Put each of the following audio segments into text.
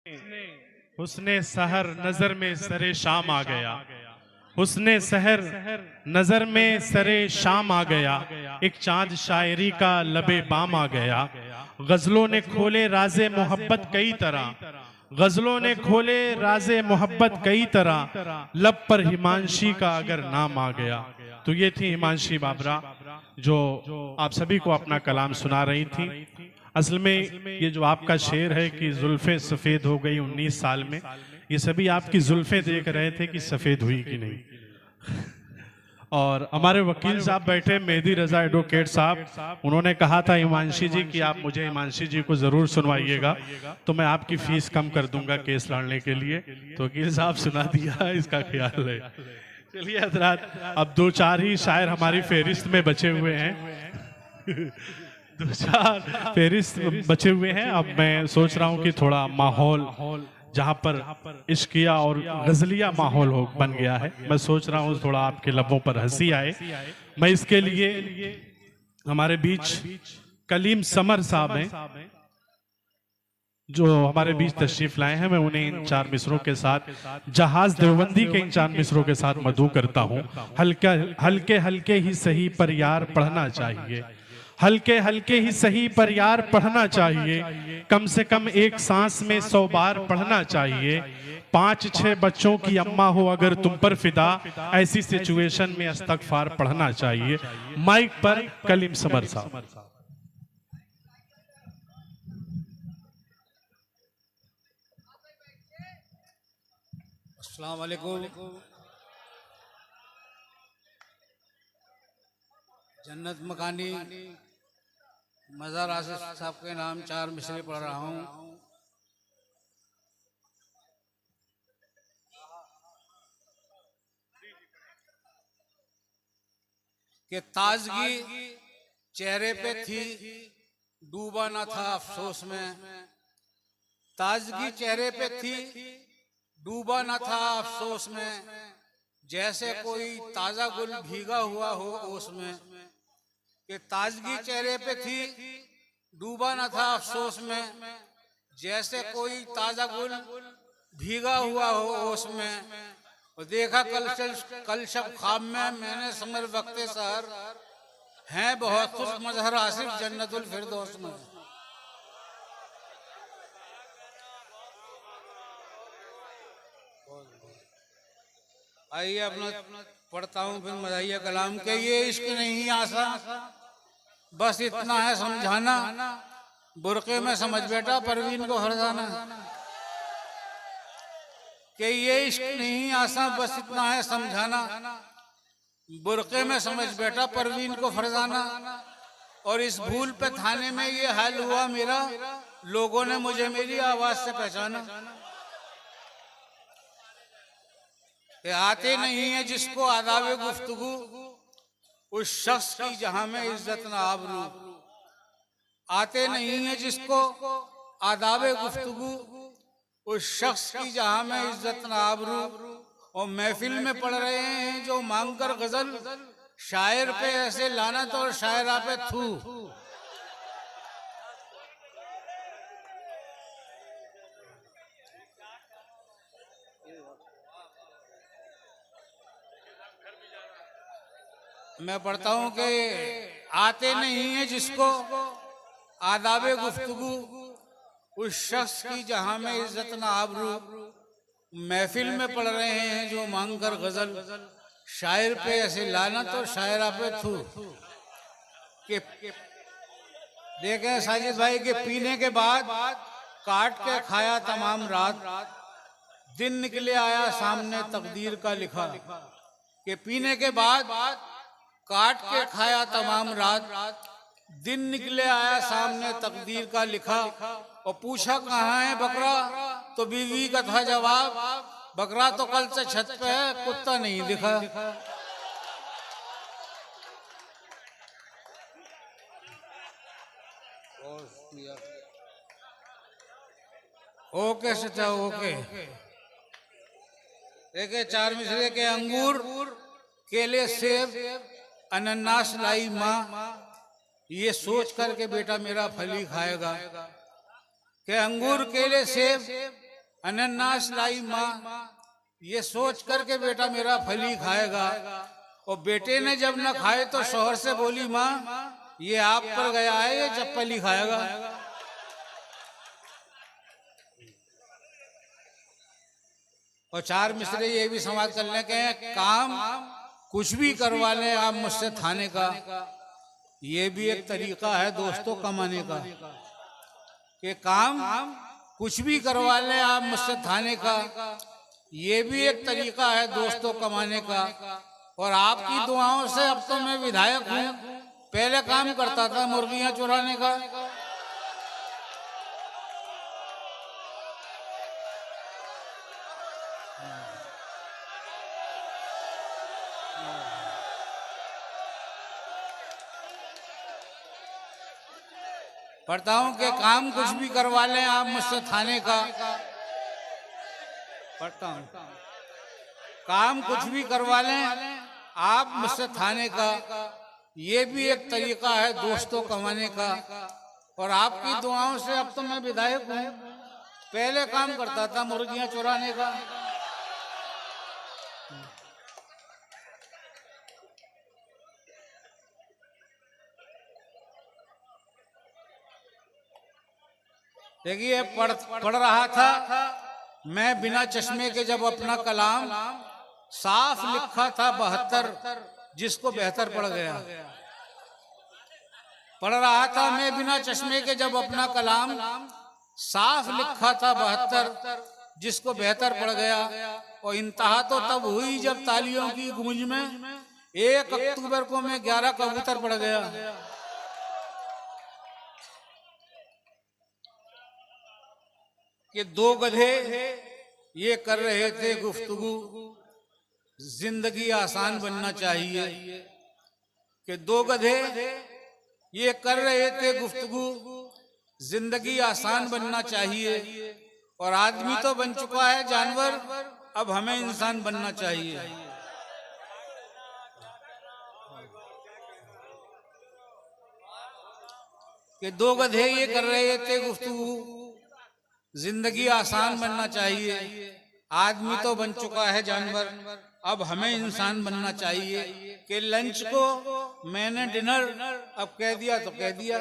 हुस्ने सहर नजर में सरे शाम आ गया। हुस्ने सहर नजर में सरे शाम आ गया। एक चांद शायरी का लबे बाम आ गया। गजलों ने खोले राजे मोहब्बत कई तरह। गजलों ने खोले राजे मोहब्बत कई तरह। लब पर हिमांशी का अगर नाम आ गया। तो ये थी हिमांशी बाबरा जो आप सभी को अपना कलाम सुना रही थी। असल में ये जो आपका शेर है कि जुल्फे सफेद हो गई 19 साल में, ये सभी आपकी जुल्फे देख रहे थे कि सफेद हुई कि नहीं। और हमारे वकील साहब बैठे, मेहदी रजा एडवोकेट साहब, उन्होंने कहा था हिमांशी जी कि आप मुझे हिमांशी जी को जरूर सुनवाइएगा, तो मैं आपकी फीस कम कर दूंगा केस लड़ने के लिए। तो वकील साहब सुना दिया, इसका ख्याल है। चलिए हजरात, अब दो चार ही शायर हमारी फेरिस्त में बचे हुए हैं। दो चार फेरिस्त बचे हुए हैं। अब मैं सोच रहा हूँ कि थोड़ा माहौल जहाँ पर इश्किया और गजलिया माहौल हो बन गया है, मैं सोच रहा हूँ थोड़ा आपके लबों पर हंसी आए। मैं इसके लिए हमारे बीच कलीम समर साहब हैं जो हमारे बीच तशरीफ लाए हैं, मैं उन्हें इन चार मिसरों के साथ, जहाज देवबंदी के इन चार मिसरों के साथ मधु करता हूँ। हल्के हल्के ही सही पर यार पढ़ना चाहिए। हल्के हल्के ही सही पर यार पढ़ना चाहिए। कम से कम एक सांस में 100 बार पढ़ना चाहिए। 5-6 बच्चों की अम्मा हो अगर तुम पर फिदा, ऐसी सिचुएशन में इस्तगफार पढ़ना चाहिए। माइक पर कलीम समर साहब। अस्सलाम वालेकुम। जन्नत मकानी मज़ार आसिफ साहब के नाम 4 मिसरे पढ़ रहा हूँ। कि ताजगी चेहरे पे थी, डूबा ना था अफसोस में। ताजगी चेहरे पे थी, डूबा ना था अफसोस में। जैसे कोई ताजा गुल भीगा हुआ हो ओस में। कि ताजगी चेहरे पे थी, डूबा ना था अफसोस में। जैसे कोई ताजा गुल भीगा हुआ हो ओस में। और देखा कल शब ख्वाब में मैंने समर वक्ते सहर, हैं बहुत खुश मजहर आसिफ जन्नतुल फिरदौस में। आइए अपना पढ़ता हूँ फिर मजाइया कलाम के। ये इश्क नहीं आसा, बस इतना है समझाना। बुरके में समझ बेटा परवीन को फरजाना। कि ये इश्क नहीं आसा, बस इतना है समझाना। बुरके में समझ बेटा परवीन को फरजाना। और इस भूल पे थाने में ये हाल हुआ मेरा, लोगों ने मुझे मेरी आवाज से पहचाना। कि आते नहीं है जिसको आदाब गुफ्तगू, उस शख्स की जहां में इज्जत न आबरू। आते नहीं है जिसको आदाब गुफ्तगू, उस शख्स की जहां में इज्जत न आबरू। और महफिल में पढ़ रहे हैं जो मांग कर गजल, शायर पे ऐसे लानत और शायरा पे थू। मैं पढ़ता हूँ कि आते नहीं है जिसको आदाब गुफ्तगू, उस शख्स की जहां में इज्जत न आबरू। महफिल में पढ़ रहे हैं जो मांग कर गजल, शायर पे ऐसे लानत और शायरा पे थू। कि देखें साजिद भाई के पीने के बाद काट के खाया तमाम रात, दिन निकले आया सामने तकदीर का लिखा। कि पीने के बाद काट के खाया तमाम रात, दिन निकले आया सामने तकदीर का लिखा। और पूछा कहाँ है बकरा, तो बीवी का था जवाब, बकरा तो कल से छत पे है, कुत्ता नहीं दिखा। ओके सचा ओके। देखिए 4 मिसरे के अंगूर केले सेब अनन्नास लाई माँ, ये सोच कर के बेटा मेरा फली खाएगा। कि अंगूर केले सेब अनन्नास लाई माँ, ये सोच करके बेटा मेरा फली खाएगा। और बेटे ने जब न खाए तो शौहर से बोली, माँ ये आप पर गया है, ये चप्पल ही खाएगा। और चार मिसरे ये भी समाज कर ले के काम कुछ भी करवा ले आप मुझसे थाने का, ये भी एक तरीका है दोस्तों कमाने का। कि काम कुछ भी करवा ले आप मुझसे थाने का, ये भी एक तरीका है दोस्तों कमाने का। और आपकी दुआओं से अब तो मैं विधायक हूँ, पहले काम करता था मुर्गियां चुराने का। पढ़ता हूं कि काम कुछ भी करवा लें आप मुझसे थाने का। पढ़ता हूं काम कुछ भी करवा लें आप मुझसे थाने का, ये भी एक तरीका है दोस्तों कमाने का। और आपकी दुआओं से अब तो मैं विधायक हूँ, पहले काम करता था मुर्गियां चुराने का। देखिए पढ़ रहा था मैं बिना चश्मे के जब अपना कलाम, साफ लिखा था 72 जिसको बेहतर पड़ गया। पढ़ रहा था मैं बिना चश्मे के जब अपना कलाम, साफ लिखा था 72 जिसको बेहतर पड़ गया। और इंतहा तो तब हुई जब तालियों की गूंज में 1 अक्टूबर को मैं 11 कबूतर पड़ गया। कि 2 गधे ये कर रहे थे गुफ्तगू, जिंदगी आसान बनना चाहिए। कि 2 गधे ये कर रहे थे गुफ्तगू, जिंदगी आसान बनना चाहिए। और आदमी तो बन चुका है जानवर, अब हमें इंसान बनना चाहिए। कि 2 गधे ये कर रहे थे गुफ्तगू, जिंदगी आसान बनना चाहिए। आदमी तो बन चुका है जानवर, अब हमें इंसान बनना चाहिए। कि लंच को मैंने डिनर अब कह दिया तो कह दिया,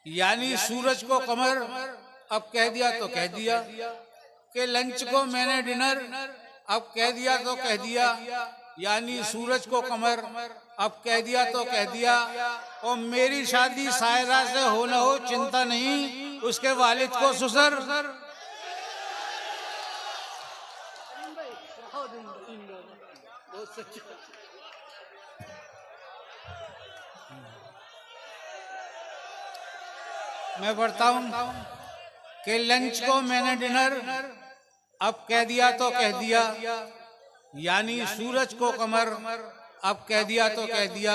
यानी सूरज को कमर अब कह दिया तो कह दिया। कि लंच को मैंने डिनर अब कह दिया तो कह दिया, यानी सूरज को कमर अब कह दिया तो कह दिया। और मेरी शादी सायरा से हो न हो चिंता नहीं, उसके वालिद को ससुर। मैं पढ़ता हूं कि लंच को मैंने डिनर अब कह दिया तो कह दिया, यानी सूरज को कमर अब कह दिया तो कह दिया।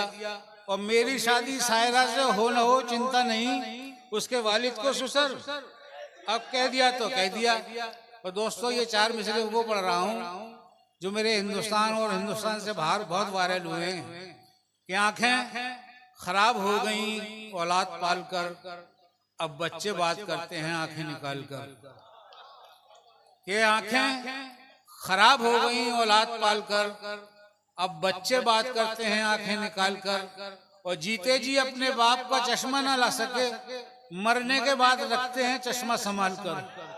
और मेरी शादी सायरा से हो न हो चिंता नहीं, उसके वालिद को ससुर अब कह दिया तो कह दिया। और दोस्तों ये 4 मिसरे वो पढ़ रहा हूँ जो मेरे हिंदुस्तान और हिंदुस्तान से बाहर बहुत वायरल हुए हैं। कि आंखें खराब हो गई औलाद पाल कर, अब बच्चे बात करते हैं आंखें निकाल कर। कि आंखें खराब हो गई औलाद पाल कर, अब बच्चे बात करते हैं आंखें निकाल कर। और जीते जी अपने बाप का चश्मा ना ला सके, मरने के बाद रखते हैं चश्मा संभाल कर।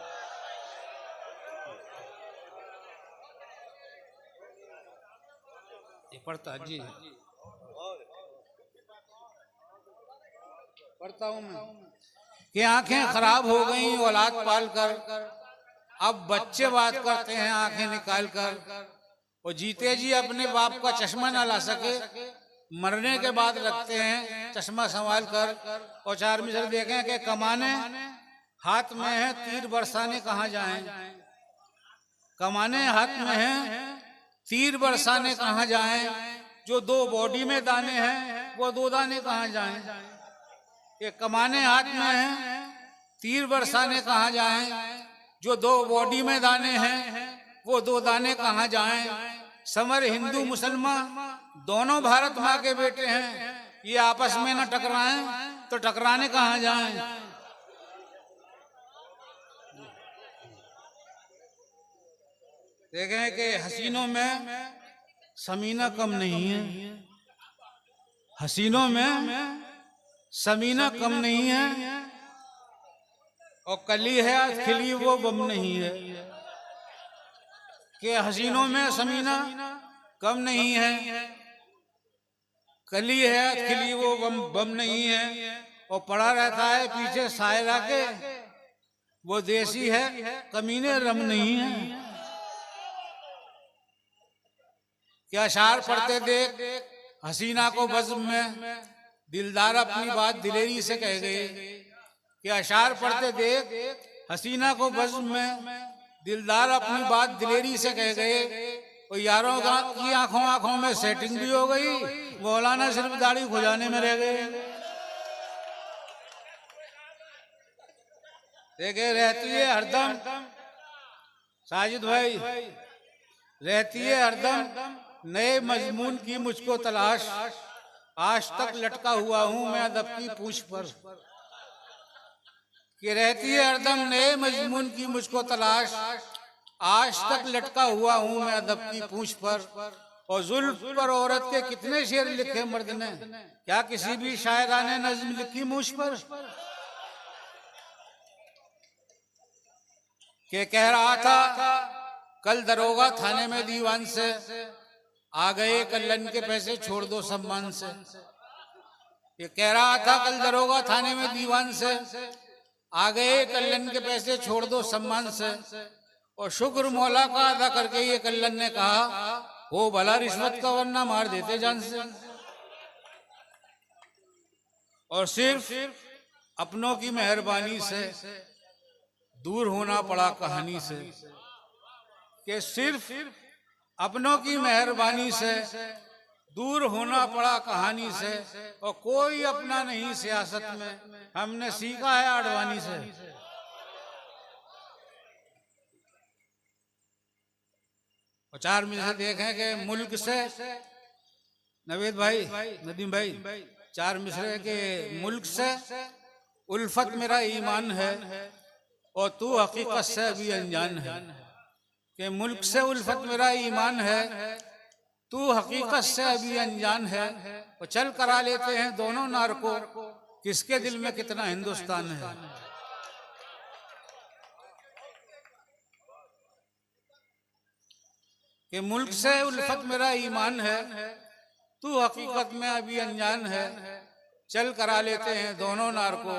पढ़ता जी पढ़ता हूं मैं कि आंखें खराब हो गई औलाद पाल कर, अब बच्चे बात करते हैं आंखें निकाल कर। और जीते जी अपने बाप का चश्मा ना ला सके, मरने के बाद रखते हैं चश्मा संभाल कर। और 4 मिसरे देखें कि कमाने हाथ में है, तीर बरसाने कहाँ जाएं। कमाने हाथ में है, तीर बरसाने कहाँ जाएं। जो 2 बॉडी में दाने हैं वो 2 दाने कहाँ जाएं। ये कमाने हाथ में है, तीर बरसाने कहाँ जाएं। जो 2 बॉडी में दाने हैं वो 2 दाने कहाँ जाएं। समर हिंदू मुसलमान दोनों भारत माँ के बेटे हैं, ये आपस में न टकराएं तो टकराने कहाँ जाएं। देखें कि हसीनों में समीना कम नहीं है, हसीनों में समीना कम नहीं है, और कली है आज खिली वो बम नहीं है। कि हसीनों में समीना कम नहीं है, कली है आज खिली वो बम नहीं है, और पड़ा रहता है पीछे शायरा के वो देसी है कमीने रम नहीं है। क्या अशार पढ़ते देख हसीना को बज़्म में दिलदार अपनी बात दिलेरी से कह गए। क्या अशार पढ़ते देख हसीना को बज़्म में दिलदार अपनी बात दिलेरी से कह गए। और यारों की आंखों में सेटिंग भी हो गई, मौलाना सिर्फ दाढ़ी खुजाने में रह गए। देखे रहती है हरदम साजिद भाई, रहती है हरदम नए मजमून की मुझको तलाश, आज तक लटका हुआ हूं मैं अदब की पूछ पर। कि रहती है हरदम नए मजमून की मुझको तलाश, आज तक लटका हुआ हूं मैं अदब की पूछ पर। और जुल्फ पर औरत के कितने शेर लिखे मर्द ने, क्या किसी भी शायरा ने नज्म लिखी मुझ पर। के कह रहा था कल दरोगा थाने में दीवान से, आ गए कल्लन के पैसे छोड़ दो सम्मान से। ये कह रहा था कल दरोगा थाने में दीवान से, आ गए कल्लन के पैसे छोड़ दो सम्मान से। और शुक्र मौला का अदा करके ये कल्लन ने कहा, हो भला रिश्वत का वरना मार देते जान से। और सिर्फ अपनों की मेहरबानी से दूर होना पड़ा कहानी से। कि सिर्फ अपनों की मेहरबानी से दूर होना पड़ा कहानी से। और कोई अपना नहीं सियासत में, हमने सीखा है आडवाणी से। और चार मिसरे देखें कि मुल्क से, नवीद भाई नदीम भाई, चार मिसरे के मुल्क से उल्फत मेरा ईमान है, और तू हकीकत से अभी अनजान है। कि मुल्क से उल्फत मेरा ईमान है, तू हकीकत से अभी अनजान है। और चल करा लेते हैं दोनों नार को, किसके दिल में कितना हिंदुस्तान है। कि मुल्क से उल्फत मेरा ईमान है, तू हकीकत में अभी अनजान है। चल करा लेते हैं दोनों नार को,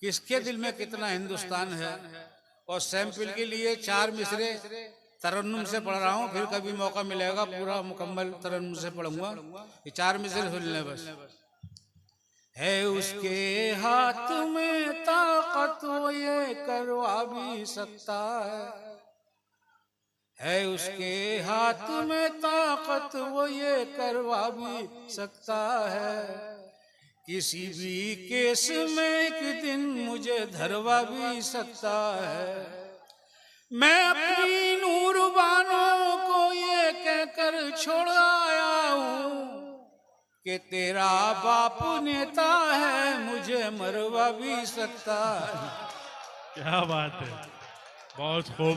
किसके दिल में कितना हिंदुस्तान है। और सैंपल के लिए चार मिसरे तरन्नुम से पढ़ रहा हूँ, फिर कभी मौका मिलेगा पूरा मुकम्मल तरन्नुम से पढ़ूंगा। ये चार मिसरे सुन ले बस। है उसके हाथ में ताकत वो ये करवा भी सकता है उसके हाथ में ताकत वो ये करवा भी सकता है। किसी भी केस में एक दिन मुझे धरवा भी सकता है। मैं अपनी नूरबानों को ये कहकर छोड़ आया हूँ कि तेरा बाप नेता है, मुझे मरवा भी सकता है। क्या बात है, बहुत खूब।